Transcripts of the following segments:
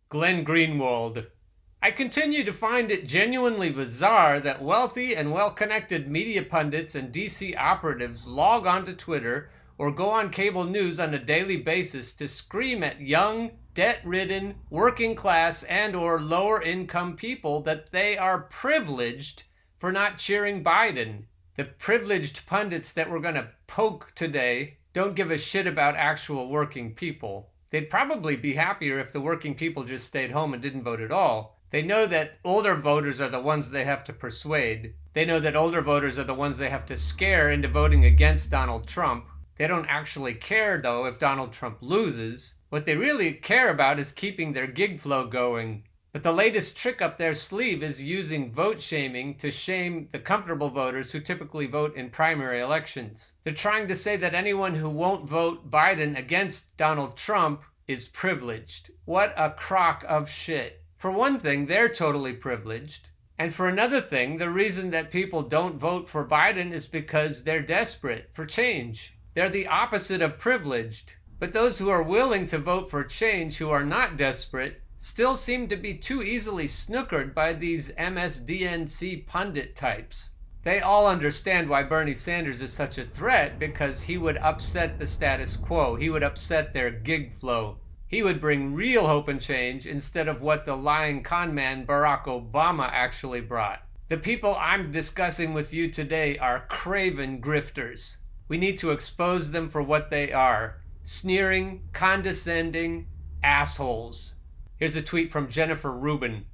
Glenn Greenwald. I continue to find it genuinely bizarre that wealthy and well-connected media pundits and DC operatives log onto Twitter or go on cable news on a daily basis to scream at young, debt-ridden, working-class and or lower-income people that they are privileged for not cheering Biden. The privileged pundits that we're going to poke today don't give a shit about actual working people. They'd probably be happier if the working people just stayed home and didn't vote at all. They know that older voters are the ones they have to persuade. They know that older voters are the ones they have to scare into voting against Donald Trump. They don't actually care, though, if Donald Trump loses. What they really care about is keeping their gig flow going. But the latest trick up their sleeve is using vote shaming to shame the comfortable voters who typically vote in primary elections. They're trying to say that anyone who won't vote Biden against Donald Trump is privileged. What a crock of shit. For one thing, they're totally privileged. And for another thing, the reason that people don't vote for Biden is because they're desperate for change. They're the opposite of privileged. But those who are willing to vote for change, who are not desperate, still seem to be too easily snookered by these MSDNC pundit types. They all understand why Bernie Sanders is such a threat because he would upset the status quo. He would upset their gig flow. He would bring real hope and change instead of what the lying con man Barack Obama actually brought. The people I'm discussing with you today are craven grifters. We need to expose them for what they are. Sneering, condescending assholes. Here's a tweet from Jennifer Rubin.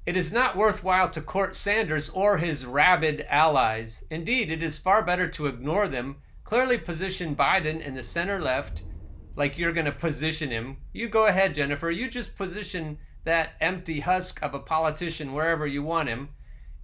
It is not worthwhile to court Sanders or his rabid allies. Indeed, it is far better to ignore them, clearly position Biden in the center left, like you're going to position him. You go ahead, Jennifer. You just position that empty husk of a politician wherever you want him,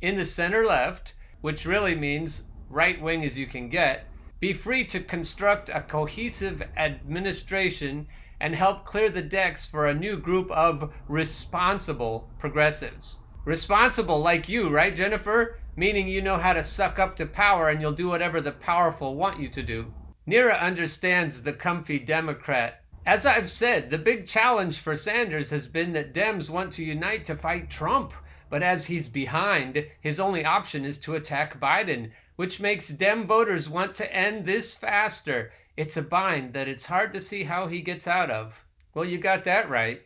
in the center left, which really means right wing as you can get. Be free to construct a cohesive administration and help clear the decks for a new group of responsible progressives. Responsible like you, right, Jennifer? Meaning you know how to suck up to power and you'll do whatever the powerful want you to do. Neera understands the comfy Democrat. As I've said, the big challenge for Sanders has been that Dems want to unite to fight Trump. But as he's behind, his only option is to attack Biden, which makes Dem voters want to end this faster. It's a bind that it's hard to see how he gets out of. Well, you got that right.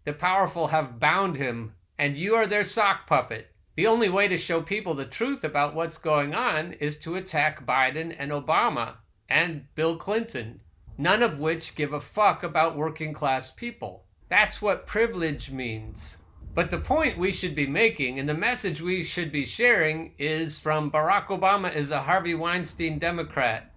The powerful have bound him, and you are their sock puppet. The only way to show people the truth about what's going on is to attack Biden and Obama and Bill Clinton, none of which give a fuck about working class people. That's what privilege means. But the point we should be making and the message we should be sharing is from Barack Obama is a Harvey Weinstein Democrat.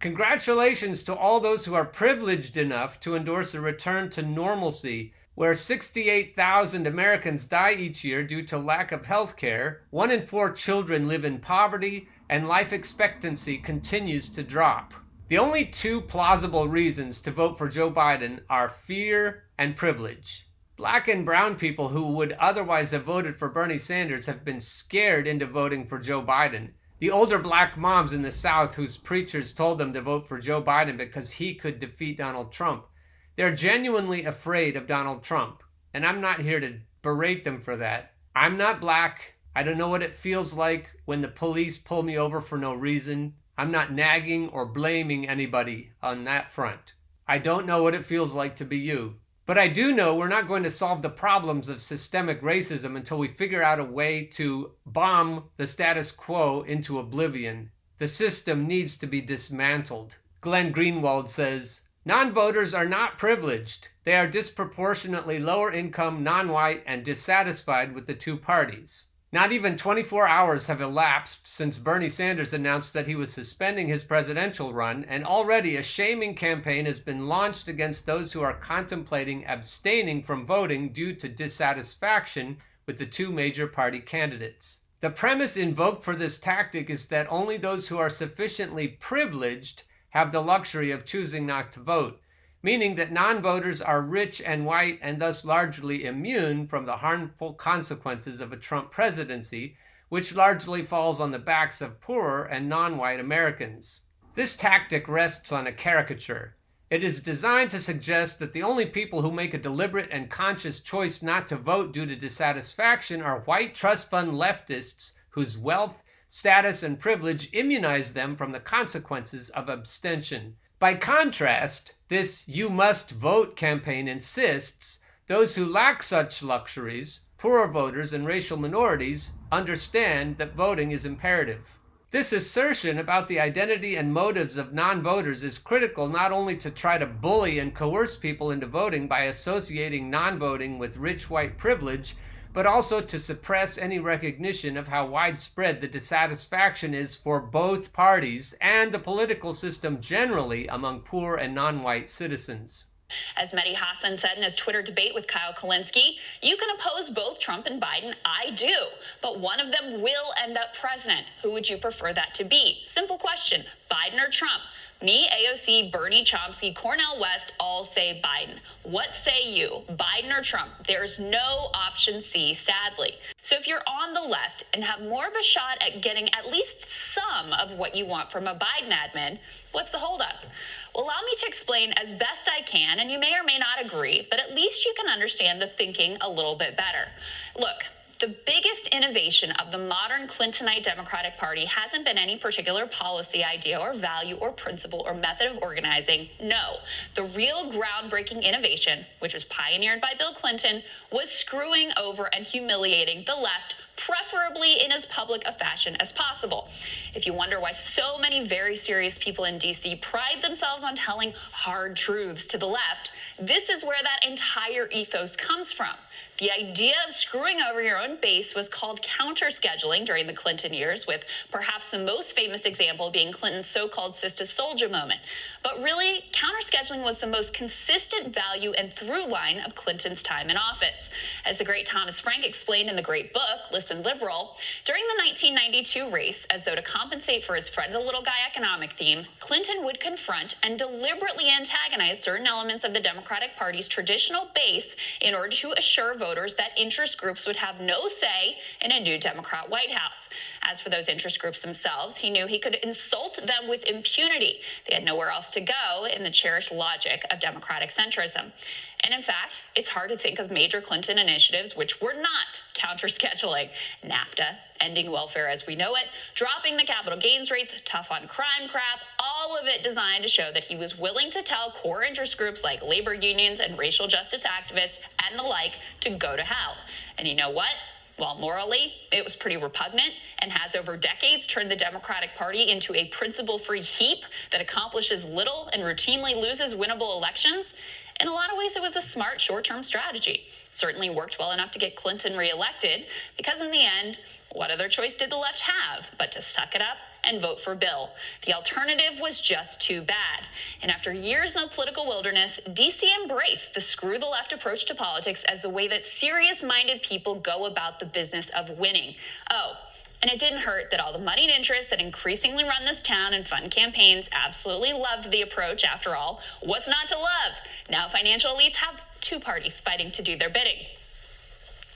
Congratulations to all those who are privileged enough to endorse a return to normalcy, where 68,000 Americans die each year due to lack of health care, 1 in 4 children live in poverty, and life expectancy continues to drop. The only two plausible reasons to vote for Joe Biden are fear and privilege. Black and brown people who would otherwise have voted for Bernie Sanders have been scared into voting for Joe Biden. The older black moms in the South whose preachers told them to vote for Joe Biden because he could defeat Donald Trump. They're genuinely afraid of Donald Trump. And I'm not here to berate them for that. I'm not black. I don't know what it feels like when the police pull me over for no reason. I'm not nagging or blaming anybody on that front. I don't know what it feels like to be you. But I do know we're not going to solve the problems of systemic racism until we figure out a way to bomb the status quo into oblivion. The system needs to be dismantled. Glenn Greenwald says, non-voters are not privileged. They are disproportionately lower income, non-white, and dissatisfied with the two parties. Not even 24 hours have elapsed since Bernie Sanders announced that he was suspending his presidential run, and already a shaming campaign has been launched against those who are contemplating abstaining from voting due to dissatisfaction with the two major party candidates. The premise invoked for this tactic is that only those who are sufficiently privileged have the luxury of choosing not to vote, meaning that non-voters are rich and white and thus largely immune from the harmful consequences of a Trump presidency, which largely falls on the backs of poorer and non-white Americans. This tactic rests on a caricature. It is designed to suggest that the only people who make a deliberate and conscious choice not to vote due to dissatisfaction are white trust fund leftists whose wealth, status, and privilege immunize them from the consequences of abstention. By contrast, this "you must vote" campaign insists those who lack such luxuries, poorer voters and racial minorities, understand that voting is imperative. This assertion about the identity and motives of non-voters is critical not only to try to bully and coerce people into voting by associating non-voting with rich white privilege, but also to suppress any recognition of how widespread the dissatisfaction is for both parties and the political system generally among poor and non-white citizens. As Mehdi Hasan said in his Twitter debate with Kyle Kulinski, you can oppose both Trump and Biden. I do. But one of them will end up president. Who would you prefer that to be? Simple question. Biden or Trump? Me, AOC, Bernie, Chomsky, Cornel West all say Biden. What say you? Biden or Trump? There's no option C, sadly. So if you're on the left and have more of a shot at getting at least some of what you want from a Biden admin, what's the holdup? Well, allow me to explain as best I can, and you may or may not agree, but at least you can understand the thinking a little bit better. Look, the biggest innovation of the modern Clintonite Democratic Party hasn't been any particular policy idea or value or principle or method of organizing. No, the real groundbreaking innovation, which was pioneered by Bill Clinton, was screwing over and humiliating the left, preferably in as public a fashion as possible. If you wonder why so many very serious people in DC pride themselves on telling hard truths to the left, this is where that entire ethos comes from. The idea of screwing over your own base was called counterscheduling during the Clinton years, with perhaps the most famous example being Clinton's so-called Sister Soldier moment. But really, counterscheduling was the most consistent value and through line of Clinton's time in office. As the great Thomas Frank explained in the great book, Listen Liberal, during the 1992 race, as though to compensate for his Fred the Little Guy economic theme, Clinton would confront and deliberately antagonize certain elements of the Democratic Party's traditional base in order to assure voters that interest groups would have no say in a new Democrat White House. As for those interest groups themselves, he knew he could insult them with impunity. They had nowhere else to go in the cherished logic of Democratic centrism. And in fact, it's hard to think of major Clinton initiatives which were not counter-scheduling. NAFTA, ending welfare as we know it, dropping the capital gains rates, tough on crime crap, all of it designed to show that he was willing to tell core interest groups like labor unions and racial justice activists and the like to go to hell. And you know what? While morally, it was pretty repugnant and has over decades turned the Democratic Party into a principle-free heap that accomplishes little and routinely loses winnable elections, in a lot of ways it was a smart short-term strategy. Certainly worked well enough to get Clinton reelected, because in the end, what other choice did the left have but to suck it up and vote for Bill? The alternative was just too bad. And after years in the political wilderness, DC embraced the screw the left approach to politics as the way that serious-minded people go about the business of winning. Oh, and it didn't hurt that all the moneyed interests that increasingly run this town and fund campaigns absolutely loved the approach. After all, what's not to love? Now financial elites have two parties fighting to do their bidding.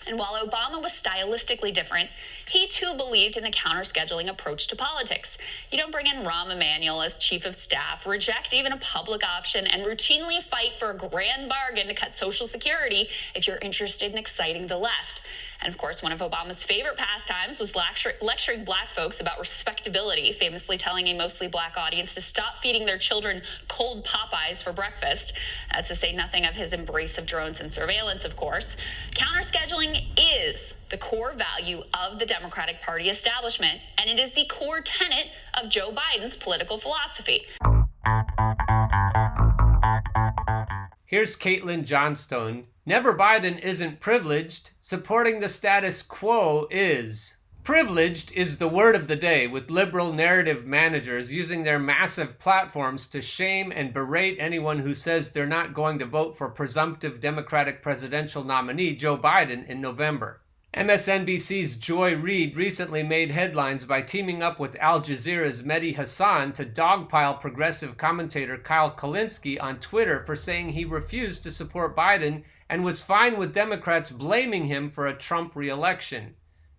And while Obama was stylistically different, he too believed in a counter-scheduling approach to politics. You don't bring in Rahm Emanuel as chief of staff, reject even a public option, and routinely fight for a grand bargain to cut Social Security if you're interested in exciting the left. And of course, one of Obama's favorite pastimes was lecturing black folks about respectability, famously telling a mostly black audience to stop feeding their children cold Popeyes for breakfast. That's to say nothing of his embrace of drones and surveillance, of course. Counterscheduling is the core value of the Democratic Party establishment, and it is the core tenet of Joe Biden's political philosophy. Here's Caitlin Johnstone. Never Biden isn't privileged. Supporting the status quo is. Privileged is the word of the day, with liberal narrative managers using their massive platforms to shame and berate anyone who says they're not going to vote for presumptive Democratic presidential nominee Joe Biden in November. MSNBC's Joy Reid recently made headlines by teaming up with Al Jazeera's Mehdi Hasan to dogpile progressive commentator Kyle Kulinski on Twitter for saying he refused to support Biden and was fine with Democrats blaming him for a Trump re-election.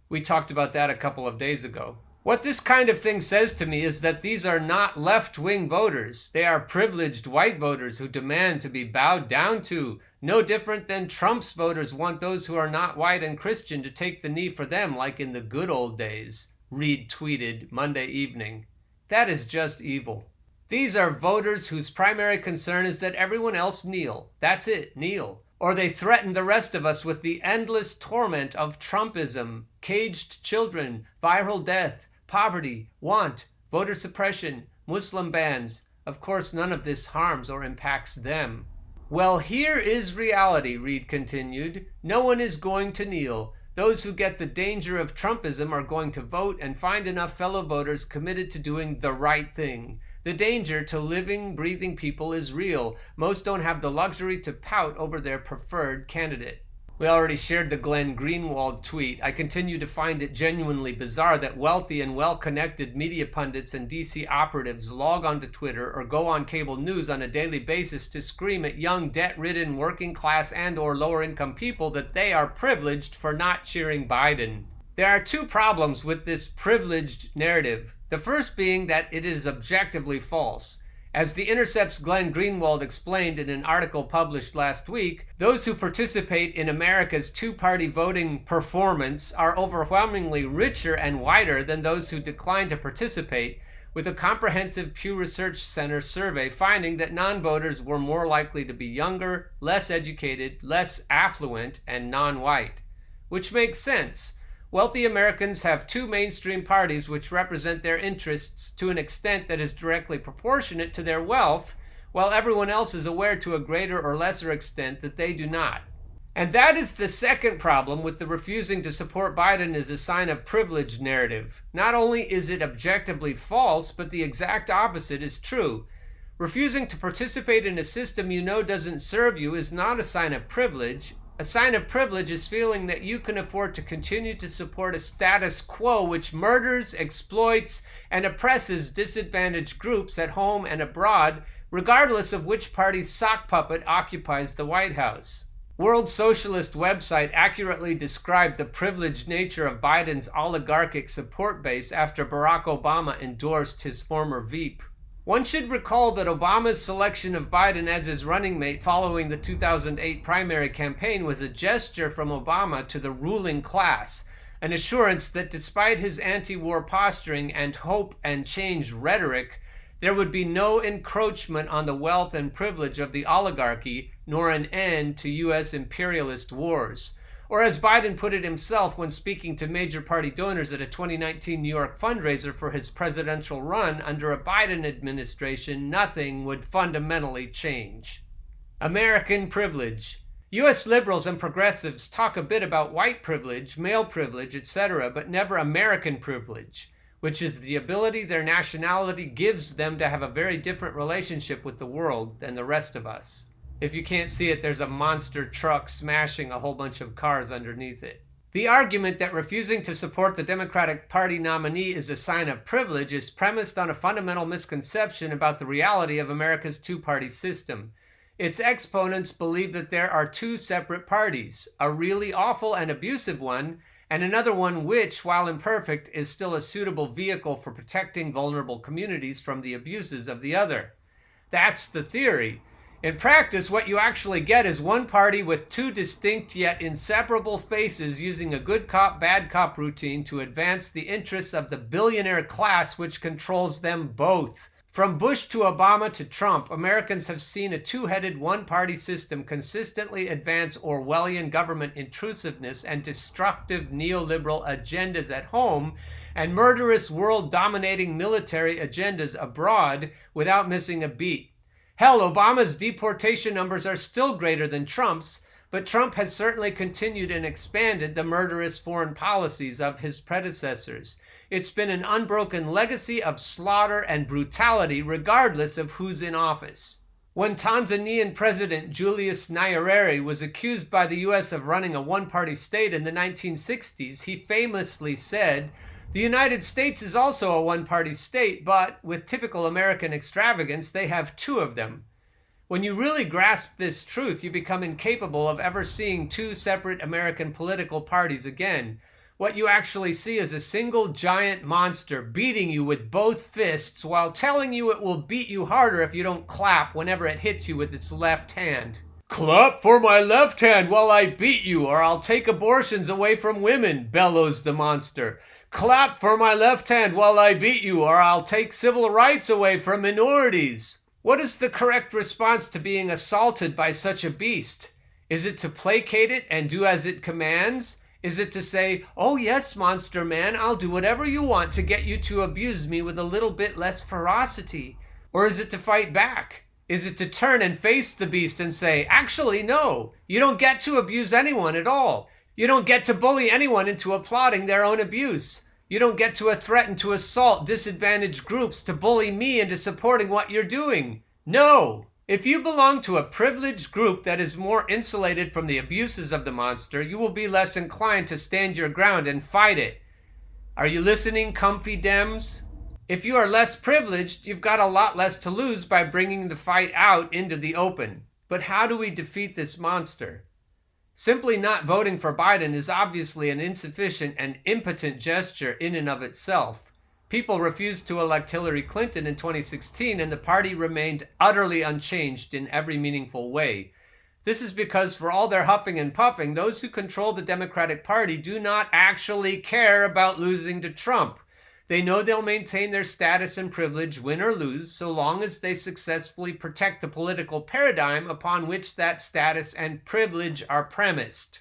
We talked about that a couple of days ago. What this kind of thing says to me is that these are not left-wing voters. They are privileged white voters who demand to be bowed down to. No different than Trump's voters want those who are not white and Christian to take the knee for them like in the good old days, Reid tweeted Monday evening. That is just evil. These are voters whose primary concern is that everyone else kneel. That's it, kneel. Or they threaten the rest of us with the endless torment of Trumpism, caged children, viral death, poverty, want, voter suppression, Muslim bans. Of course, none of this harms or impacts them. Well, here is reality, Reid continued. No one is going to kneel. Those who get the danger of Trumpism are going to vote and find enough fellow voters committed to doing the right thing. The danger to living, breathing people is real. Most don't have the luxury to pout over their preferred candidate. We already shared the Glenn Greenwald tweet. I continue to find it genuinely bizarre that wealthy and well-connected media pundits and DC operatives log onto Twitter or go on cable news on a daily basis to scream at young, debt-ridden, working-class and/or lower-income people that they are privileged for not cheering Biden. There are two problems with this privileged narrative. The first being that it is objectively false. As The Intercept's Glenn Greenwald explained in an article published last week, those who participate in America's two-party voting performance are overwhelmingly richer and whiter than those who decline to participate, with a comprehensive Pew Research Center survey finding that non-voters were more likely to be younger, less educated, less affluent, and non-white. Which makes sense. Wealthy Americans have two mainstream parties which represent their interests to an extent that is directly proportionate to their wealth, while everyone else is aware to a greater or lesser extent that they do not. And that is the second problem with the refusing to support Biden as a sign of privilege narrative. Not only is it objectively false, but the exact opposite is true. Refusing to participate in a system you know doesn't serve you is not a sign of privilege. A sign of privilege is feeling that you can afford to continue to support a status quo which murders, exploits, and oppresses disadvantaged groups at home and abroad, regardless of which party's sock puppet occupies the White House. World Socialist website accurately described the privileged nature of Biden's oligarchic support base after Barack Obama endorsed his former Veep. One should recall that Obama's selection of Biden as his running mate following the 2008 primary campaign was a gesture from Obama to the ruling class, an assurance that despite his anti-war posturing and hope and change rhetoric, there would be no encroachment on the wealth and privilege of the oligarchy, nor an end to U.S. imperialist wars. Or as Biden put it himself when speaking to major party donors at a 2019 New York fundraiser for his presidential run, under a Biden administration, nothing would fundamentally change. American privilege. U.S. liberals and progressives talk a bit about white privilege, male privilege, etc., but never American privilege, which is the ability their nationality gives them to have a very different relationship with the world than the rest of us. If you can't see it, there's a monster truck smashing a whole bunch of cars underneath it. The argument that refusing to support the Democratic Party nominee is a sign of privilege is premised on a fundamental misconception about the reality of America's two-party system. Its exponents believe that there are two separate parties, a really awful and abusive one, and another one which, while imperfect, is still a suitable vehicle for protecting vulnerable communities from the abuses of the other. That's the theory. In practice, what you actually get is one party with two distinct yet inseparable faces using a good cop, bad cop routine to advance the interests of the billionaire class which controls them both. From Bush to Obama to Trump, Americans have seen a two-headed one-party system consistently advance Orwellian government intrusiveness and destructive neoliberal agendas at home and murderous world-dominating military agendas abroad without missing a beat. Hell, Obama's deportation numbers are still greater than Trump's, but Trump has certainly continued and expanded the murderous foreign policies of his predecessors. It's been an unbroken legacy of slaughter and brutality regardless of who's in office. When Tanzanian President Julius Nyerere was accused by the U.S. of running a one-party state in the 1960s, he famously said, "The United States is also a one-party state, but with typical American extravagance, they have two of them." When you really grasp this truth, you become incapable of ever seeing two separate American political parties again. What you actually see is a single giant monster beating you with both fists while telling you it will beat you harder if you don't clap whenever it hits you with its left hand. Clap for my left hand while I beat you, or I'll take abortions away from women, bellows the monster. Clap for my left hand while I beat you, or I'll take civil rights away from minorities. What is the correct response to being assaulted by such a beast? Is it to placate it and do as it commands? Is it to say, oh yes, monster man, I'll do whatever you want to get you to abuse me with a little bit less ferocity? Or is it to fight back? Is it to turn and face the beast and say, actually, no, you don't get to abuse anyone at all. You don't get to bully anyone into applauding their own abuse. You don't get to threaten to assault disadvantaged groups to bully me into supporting what you're doing. No! If you belong to a privileged group that is more insulated from the abuses of the monster, you will be less inclined to stand your ground and fight it. Are you listening, comfy Dems? If you are less privileged, you've got a lot less to lose by bringing the fight out into the open. But how do we defeat this monster? Simply not voting for Biden is obviously an insufficient and impotent gesture in and of itself. People refused to elect Hillary Clinton in 2016, and the party remained utterly unchanged in every meaningful way. This is because for all their huffing and puffing, those who control the Democratic Party do not actually care about losing to Trump. They know they'll maintain their status and privilege, win or lose, so long as they successfully protect the political paradigm upon which that status and privilege are premised.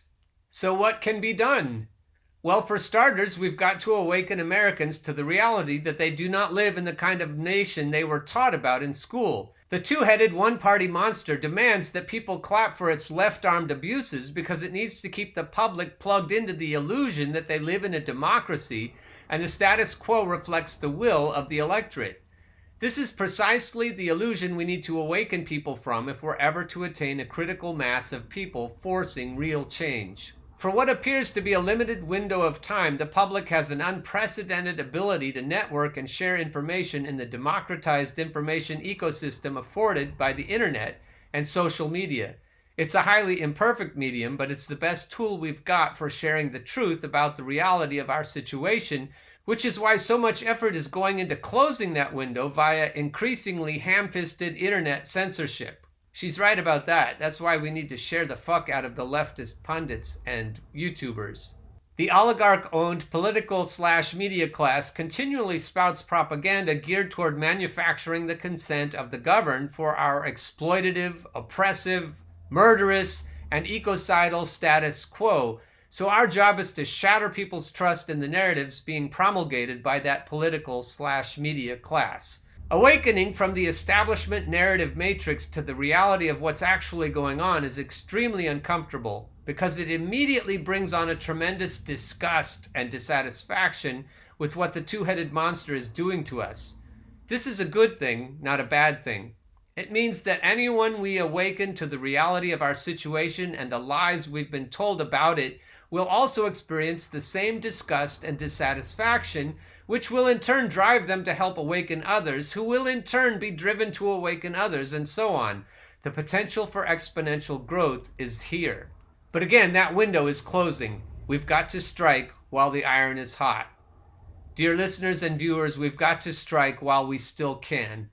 So what can be done? Well, for starters, we've got to awaken Americans to the reality that they do not live in the kind of nation they were taught about in school. The two-headed one-party monster demands that people clap for its left-armed abuses because it needs to keep the public plugged into the illusion that they live in a democracy and the status quo reflects the will of the electorate. This is precisely the illusion we need to awaken people from if we're ever to attain a critical mass of people forcing real change. For what appears to be a limited window of time, the public has an unprecedented ability to network and share information in the democratized information ecosystem afforded by the internet and social media. It's a highly imperfect medium, but it's the best tool we've got for sharing the truth about the reality of our situation, which is why so much effort is going into closing that window via increasingly ham-fisted internet censorship. She's right about that. That's why we need to share the fuck out of the leftist pundits and YouTubers. The oligarch-owned political/media class continually spouts propaganda geared toward manufacturing the consent of the governed for our exploitative, oppressive, murderous, and ecocidal status quo. So our job is to shatter people's trust in the narratives being promulgated by that political/media class. Awakening from the establishment narrative matrix to the reality of what's actually going on is extremely uncomfortable because it immediately brings on a tremendous disgust and dissatisfaction with what the two-headed monster is doing to us. This is a good thing, not a bad thing. It means that anyone we awaken to the reality of our situation and the lies we've been told about it will also experience the same disgust and dissatisfaction, which will in turn drive them to help awaken others, who will in turn be driven to awaken others, and so on. The potential for exponential growth is here. But again, that window is closing. We've got to strike while the iron is hot. Dear listeners and viewers, we've got to strike while we still can.